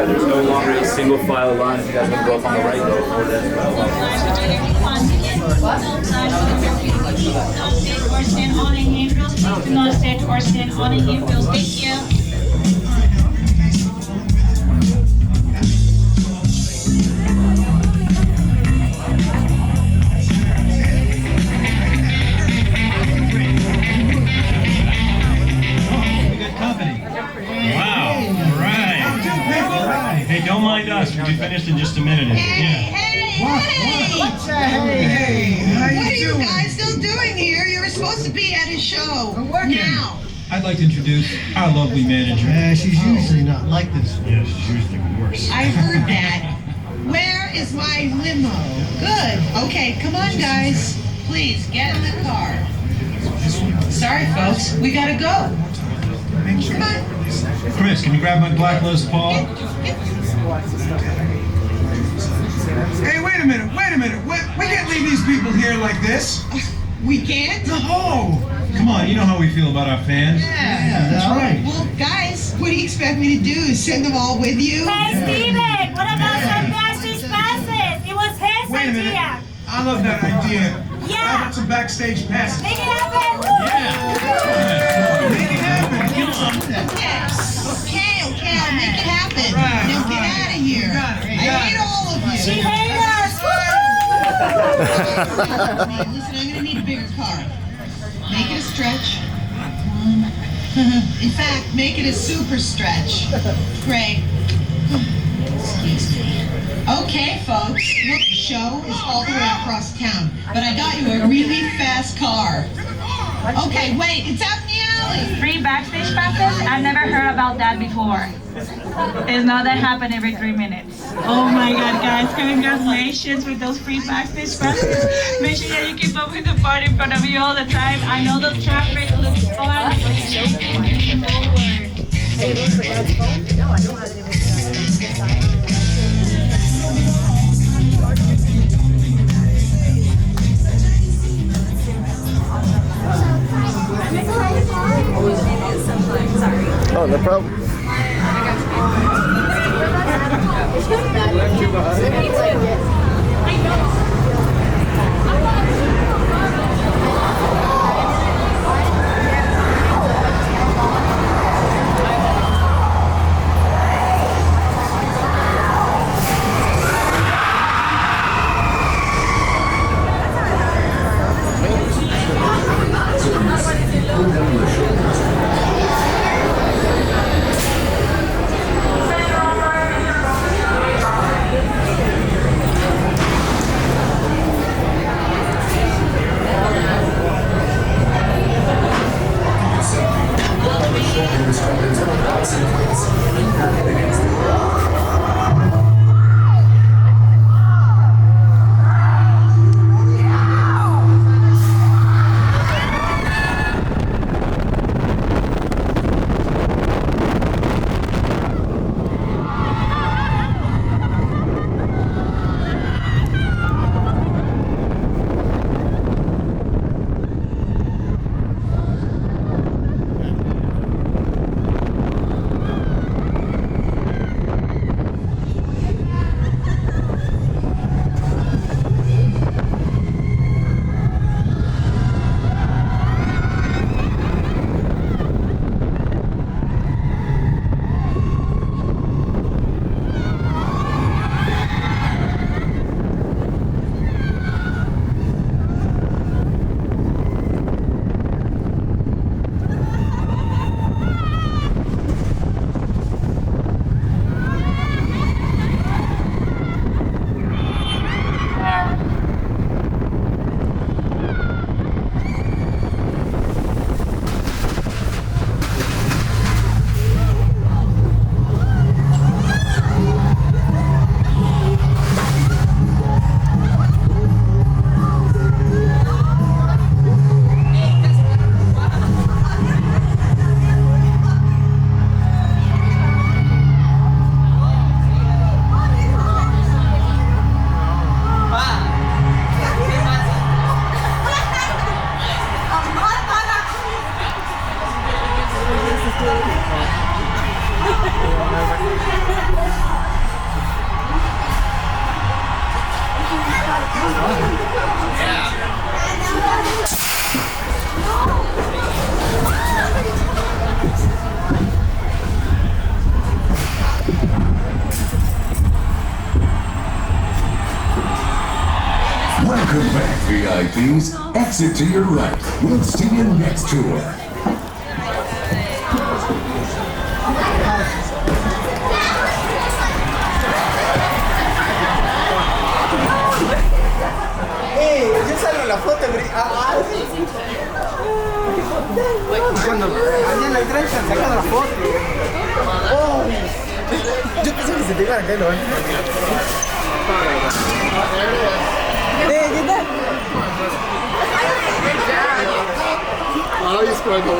side. There's no longer a single file line. If you guys want to go up on the right, go forward as well. Do not sit or stand on a handle. Thank you. Hey, don't mind us. We'll be finished in just a minute. Hey! What's that? Hey! How What are you doing? you guys still doing here? You were supposed to be at his show. I'm working. Now. I'd like to introduce our lovely manager. Yeah, she's usually not like this. Yeah, she's usually worse. I heard that. Where is my limo? Good. Okay, come on, guys. Please, get in the car. Sorry, folks. We gotta go. Come on. Chris, can you grab my black Les Paul? Hey, wait a minute. We can't leave these people here like this. We can't? No. Come on, you know how we feel about our fans. Yeah, that's right. Well, guys, what do you expect me to do? Send them all with you? Hey, Steven, what about some backstage passes? It was his Wait a minute. idea. I love that idea. Yeah. How about some backstage passes? Make it happen. Make it happen. Give us something. Yes. Okay, I'll make it happen. Right, Now get right. out of here. You got it, you I got hate it. all of you. She hates us. Listen, I'm gonna need a bigger car. Make it a stretch. In fact, make it a super stretch. Great. Excuse me. Okay, folks. Look, the show is all the way across town, but I got you a really fast car. Okay, wait, it's out in the alley. Free backstage passes? I've never heard about that before. It's not that happen every 3 minutes. Oh my god, guys, congratulations with those free backstage passes. Make sure that you keep up with the party in front of you all the time. I know the traffic looks fun. Oh, no problem. Welcome back, VIPs. Exit to your right. We'll see you next tour. Yo salgo en la foto, cuando allá en la entrada están sacando la foto. Oh, yo pensé que se te iban a caer los baños. ¿Qué tal? Ay, es cuando